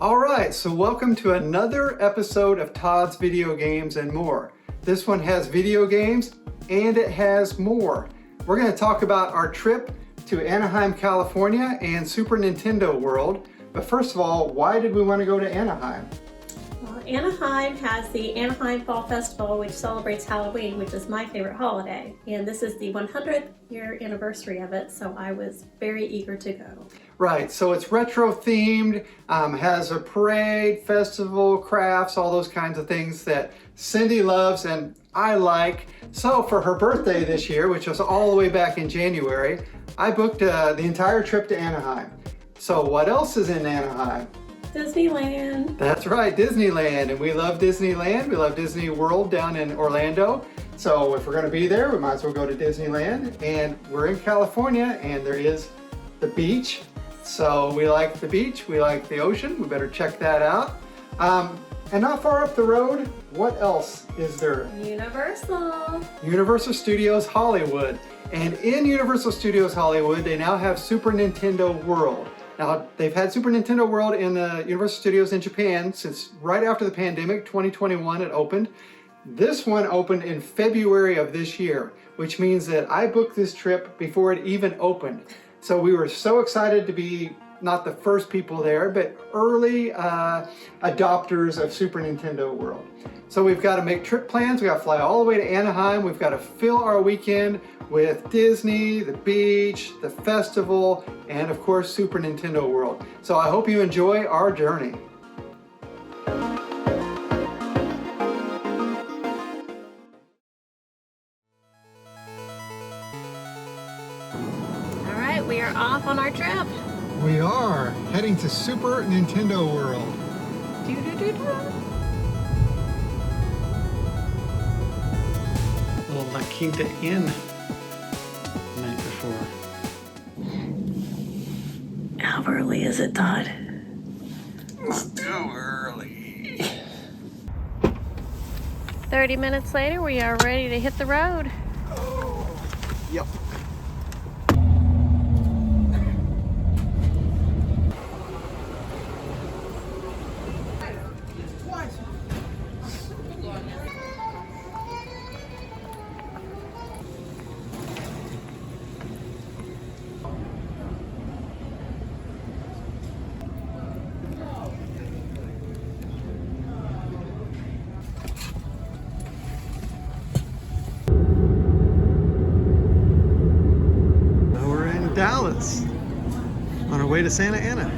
All right, so welcome to another episode of Todd's Video Games and More. This one has video games and it has more. We're going to talk about our trip to Anaheim, California and Super Nintendo World. But first of all, why did we want to go to Anaheim? Well, Anaheim has the Anaheim Fall Festival, which celebrates Halloween, which is my favorite holiday. And this is the 100th year anniversary of it, so I was very eager to go. Right, so it's retro themed, has a parade, festival, crafts, all those kinds of things that Cindy loves and I like. So for her birthday this year, which was all the way back in January, I booked the entire trip to Anaheim. So what else is in Anaheim? Disneyland. That's right, Disneyland, and we love Disneyland. We love Disney World down in Orlando. So if we're gonna be there, we might as well go to Disneyland. And we're in California and there is the beach. So we like the beach, we like the ocean, we better check that out. And not far up the road, what else is there? Universal. Universal Studios Hollywood. And in Universal Studios Hollywood, they now have Super Nintendo World. Now, they've had Super Nintendo World in the Universal Studios in Japan since right after the pandemic, 2021 it opened. This one opened in February of this year, which means that I booked this trip before it even opened. So we were so excited to be not the first people there, but early adopters of Super Nintendo World. So we've got to make trip plans. We got to fly all the way to Anaheim. We've got to fill our weekend with Disney, the beach, the festival, and of course, Super Nintendo World. So I hope you enjoy our journey. We are off on our trip. We are heading to Super Nintendo World. Little La Quinta Inn the night before. How early is it, Todd? It's too early. 30 minutes later, we are ready to hit the road. Oh, yep. Dallas on our way to Santa Ana.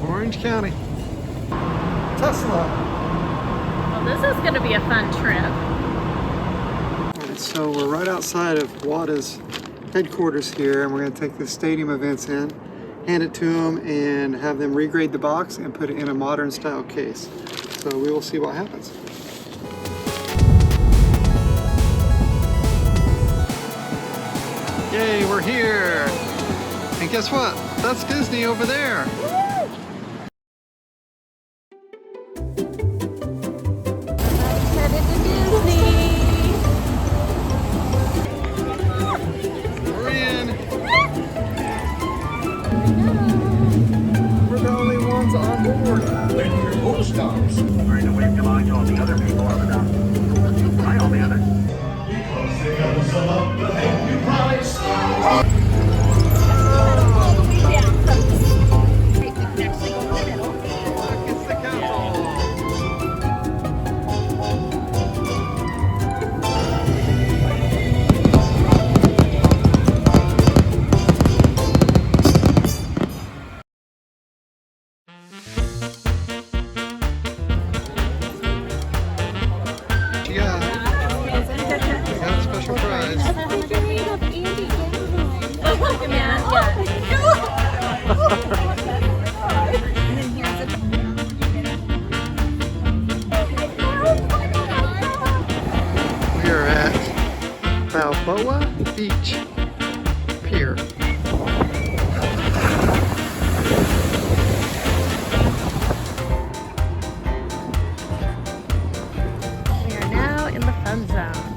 Orange County. Tesla. Well, this is going to be a fun trip. All right, so we're right outside of WADA's headquarters here, and we're going to take the stadium events in, hand it to them, and have them regrade the box and put it in a modern style case. So we will see what happens. Yay, we're here! And guess what? That's Disney over there! Headed to Disney! We're in! We're the only ones on board! Stops. Trying to wave goodbye to all the other people on the dock. Hi, all the others. Balboa Beach Pier. We are now in the fun zone.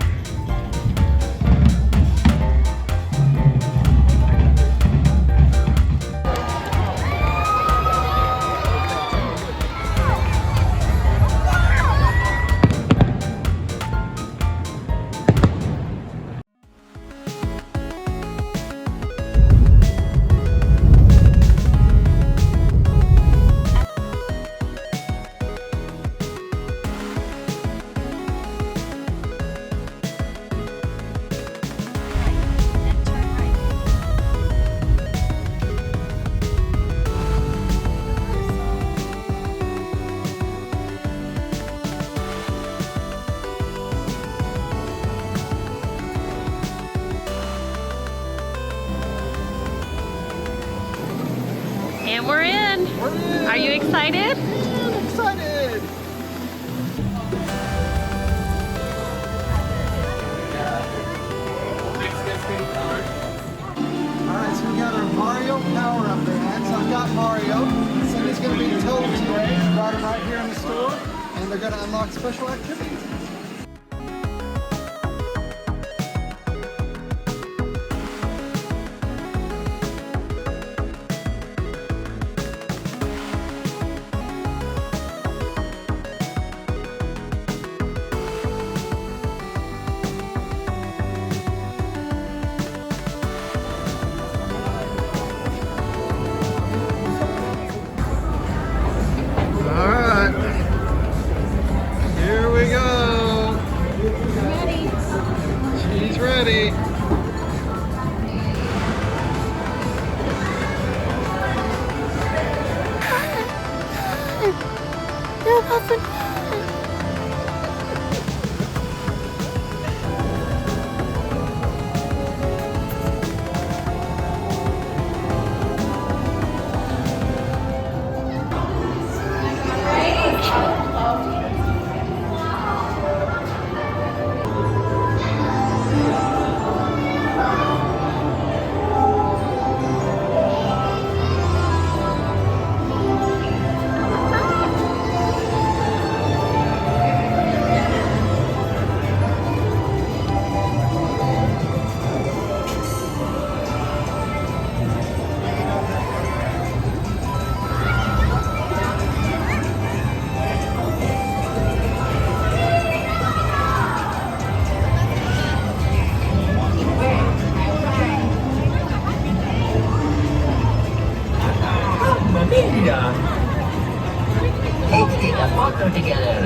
we're in. We're in. Are you excited? I'm excited. Alright, so we got our Mario power-up band. So I've got Mario. Cindy's going to be Toad today. Brought him right here in the store. And they're going to unlock special activities. Alright, here we go. Ready? She's ready. Mia! Let's take a photo together.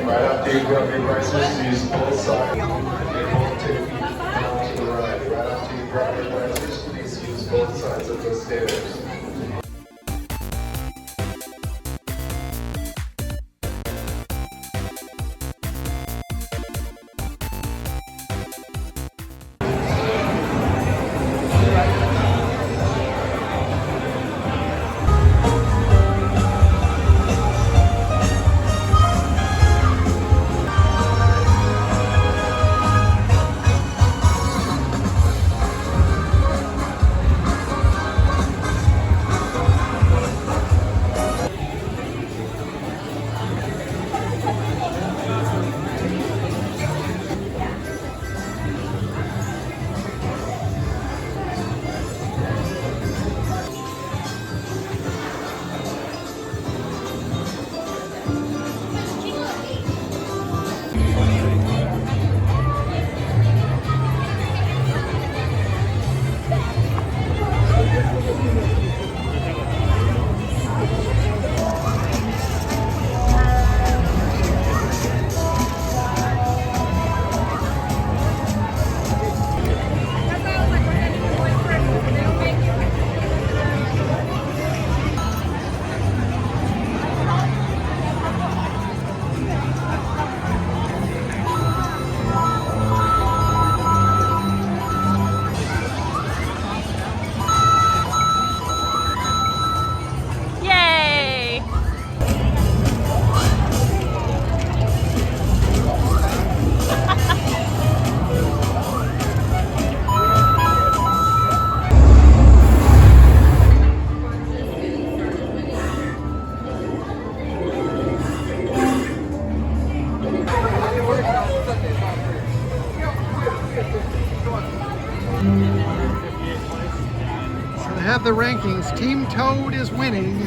Right after you grab your braces, use both sides. And both take feet down to the right. Right after you grab your braces, please use both sides of the stairs. the rankings. Team Toad is winning.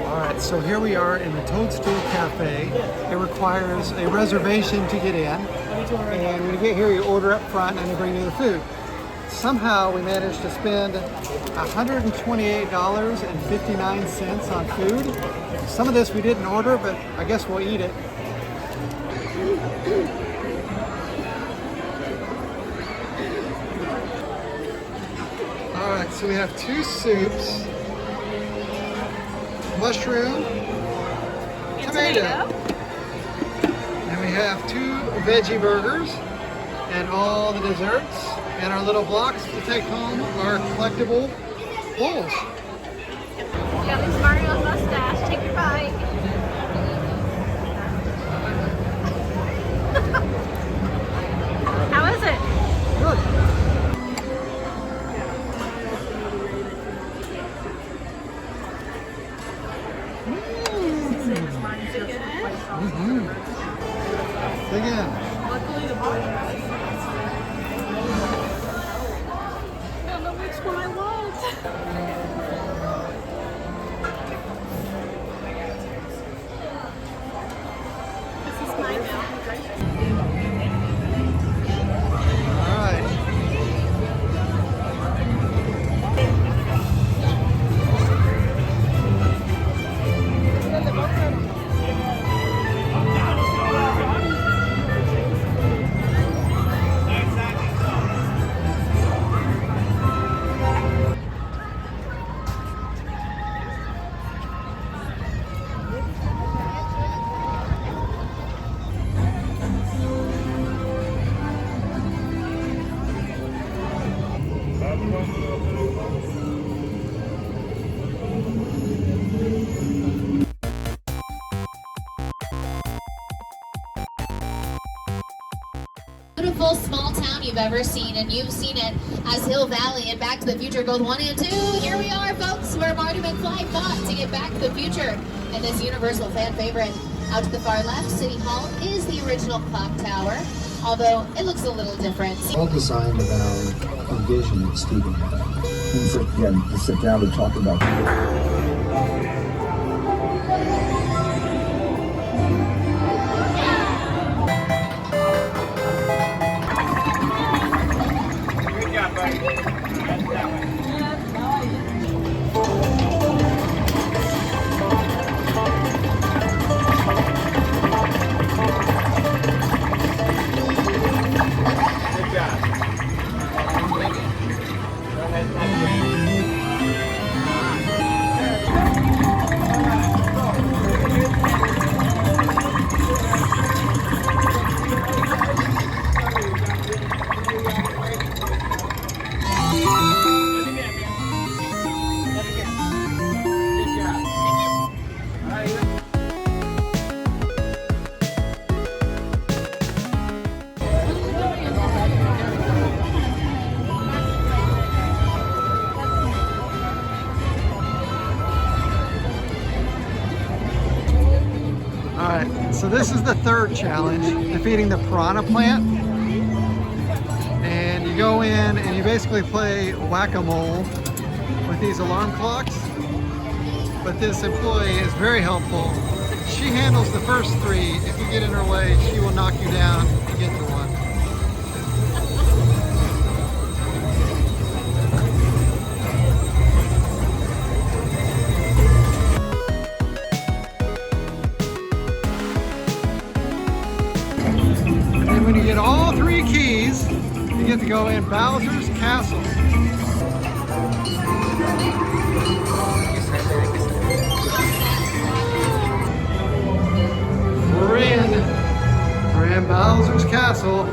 Alright, so here we are in the Toadstool Cafe. It requires a reservation to get in. And when you get here, you order up front and they bring you the food. Somehow we managed to spend $128.59 on food. Some of this we didn't order, but I guess we'll eat it. Alright, so we have 2 soups. Mushroom, tomato. And we have 2 veggie burgers and all the desserts. And our little blocks to take home are collectible bowls. Yeah, this is Mario's mustache. Take your bite. How is it? Good. Dig in. Luckily, the bottom I don't know which one I want. This is mine now. All right. Beautiful small town you've ever seen, and you've seen it as Hill Valley and Back to the Future both 1 and 2. Here we are, folks, where Marty McFly fought to get Back to the Future, and this universal fan favorite. Out to the far left, City Hall is the original clock tower, although it looks a little different. All designed around a vision that Stephen had. And so, again, to sit down and talk about So this is the 3rd challenge, defeating the piranha plant. And you go in and you basically play whack-a-mole with these alarm clocks. But this employee is very helpful. She handles the first 3. If you get in her way, she will knock you down to get to 1. And when you get all 3 keys, you get to go in Bowser's Castle. We're in And Bowser's Castle.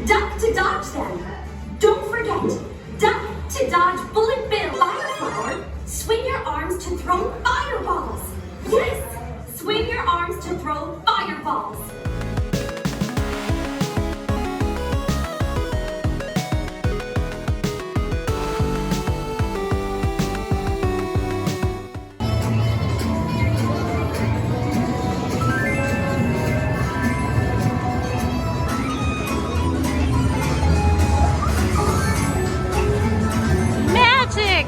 Duck to dodge them. Don't forget, duck to dodge bullet bill. Fire flower, swing your arms to throw fireballs. Yes, swing your arms to throw fireballs. Magic!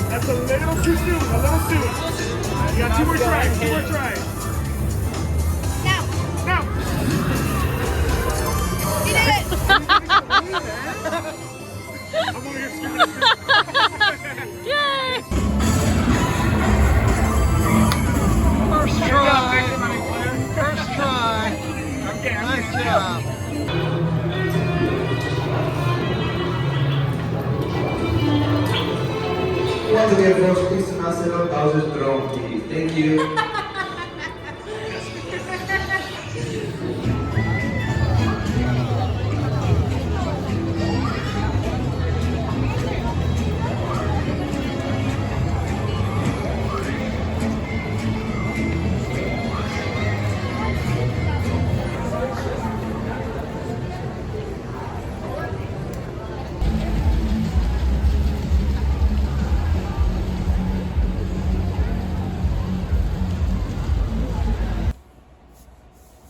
That's a little too soon, a little soon. You got two more tries, two more tries. Now. Now. He did it! I'm gonna get screwed. Yay! First try. First try. Okay, Nice job. Once again, folks, please do not sit on Bowser's throne, please. Thank you.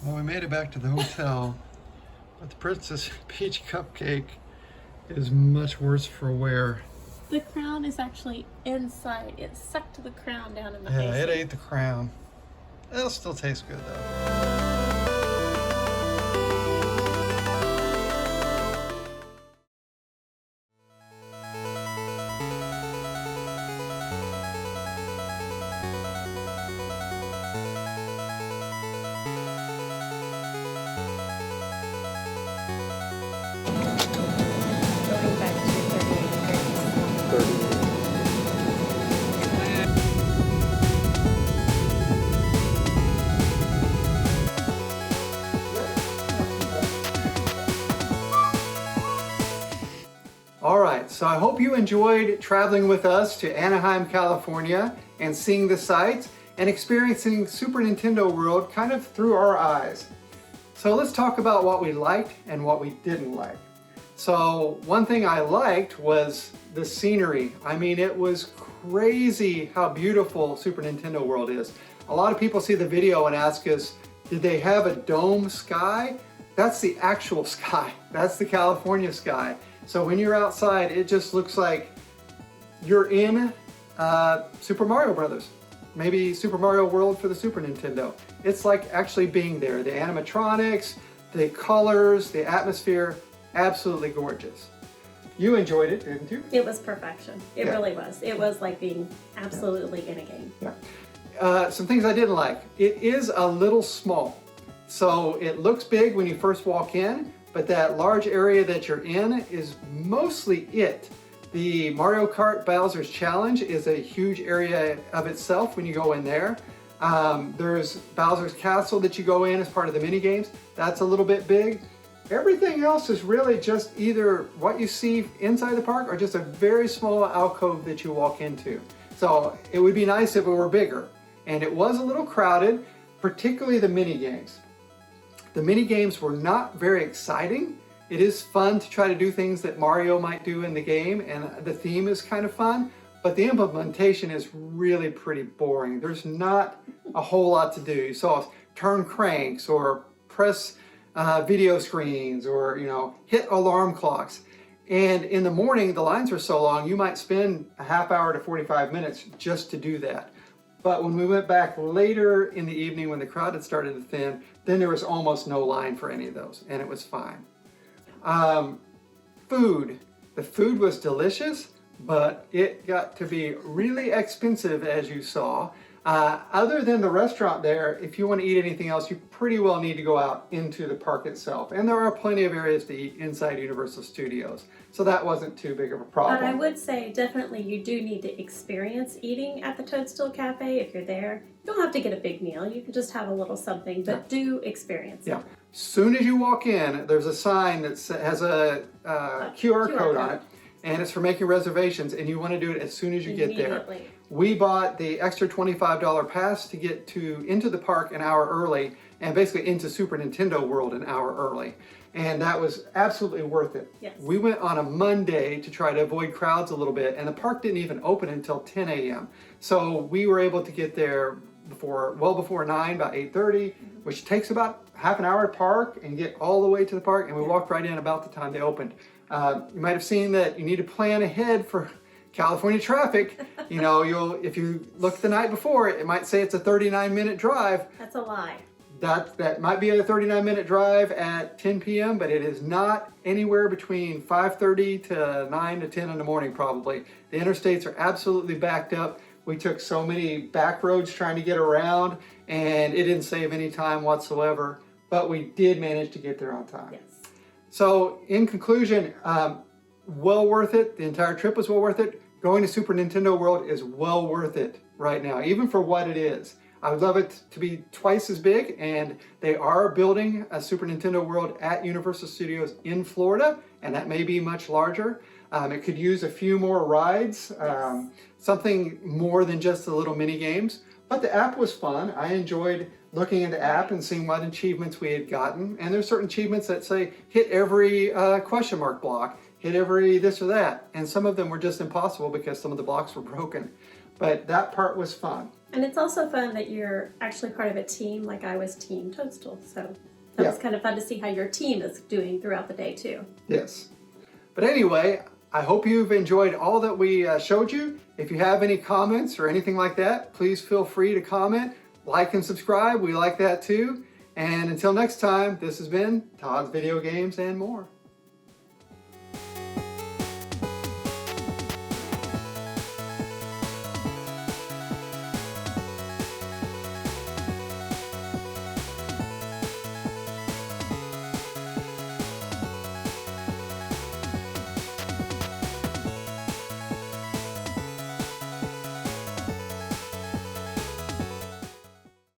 Well, we made it back to the hotel, but the Princess Peach cupcake is much worse for wear. The crown is actually inside. It sucked the crown down in the Yeah, basement. it ate the crown. It'll still taste good though. Going back to 38 degrees. All right, so I hope you enjoyed traveling with us to Anaheim, California and seeing the sights and experiencing Super Nintendo World kind of through our eyes. So let's talk about what we liked and what we didn't like. So one thing I liked was the scenery. I mean, it was crazy how beautiful Super Nintendo World is. A lot of people see the video and ask us, did they have a dome sky? That's the actual sky. That's the California sky. So when you're outside, it just looks like you're in Super Mario Brothers. Maybe Super Mario World for the Super Nintendo. It's like actually being there. The animatronics, the colors, the atmosphere, absolutely gorgeous. You enjoyed it, didn't you? It was perfection. It Yeah. really was. It was like being absolutely in a game. Yeah. Some things I didn't like. It is a little small. So it looks big when you first walk in, but that large area that you're in is mostly it. The Mario Kart Bowser's Challenge is a huge area of itself when you go in there. There's Bowser's Castle that you go in as part of the mini games. That's a little bit big. Everything else is really just either what you see inside the park or just a very small alcove that you walk into. So it would be nice if it were bigger. And it was a little crowded, particularly the mini games. The mini games were not very exciting. It is fun to try to do things that Mario might do in the game, and the theme is kind of fun, but the implementation is really pretty boring. There's not a whole lot to do. You saw us turn cranks or press video screens or, hit alarm clocks. And in the morning, the lines are so long, you might spend a half hour to 45 minutes just to do that. But when we went back later in the evening when the crowd had started to thin, then there was almost no line for any of those, and it was fine. Food. The food was delicious, but it got to be really expensive, as you saw. Other than the restaurant there, if you want to eat anything else, you pretty well need to go out into the park itself. And there are plenty of areas to eat inside Universal Studios, so that wasn't too big of a problem. But I would say definitely you do need to experience eating at the Toadstool Cafe if you're there. You don't have to get a big meal. You can just have a little something, but do experience it. Yeah. Soon as you walk in, there's a sign that has a QR code on it, and it's for making reservations, and you want to do it as soon as you get there. We bought the extra $25 pass to get into the park an hour early, and basically into Super Nintendo World an hour early. And that was absolutely worth it. Yes. We went on a Monday to try to avoid crowds a little bit, and the park didn't even open until 10 a.m. So we were able to get there well before 9, about 8:30, which takes about half an hour to park and get all the way to the park, and we walked right in about the time they opened. You might have seen that you need to plan ahead for California traffic. If you look the night before, it might say it's a 39-minute drive. That's a lie. That might be a 39-minute drive at 10 p.m., but it is not anywhere between 5:30 to 9 to 10 in the morning probably. The interstates are absolutely backed up. We took so many back roads trying to get around, and it didn't save any time whatsoever, but we did manage to get there on time. Yes. So in conclusion, well worth it. The entire trip was well worth it. Going to Super Nintendo World is well worth it right now, even for what it is. I would love it to be twice as big, and they are building a Super Nintendo World at Universal Studios in Florida, and that may be much larger. It could use a few more rides, something more than just the little mini games. But the app was fun. I enjoyed looking at the app and seeing what achievements we had gotten. And there's certain achievements that say hit every question mark block, hit every this or that. And some of them were just impossible because some of the blocks were broken. But that part was fun. And it's also fun that you're actually part of a team, like I was Team Toadstool. So that was kind of fun to see how your team is doing throughout the day too. Yes. But anyway, I hope you've enjoyed all that we showed you. If you have any comments or anything like that, please feel free to comment, like and subscribe. We like that too. And until next time, this has been Todd's Video Games and More.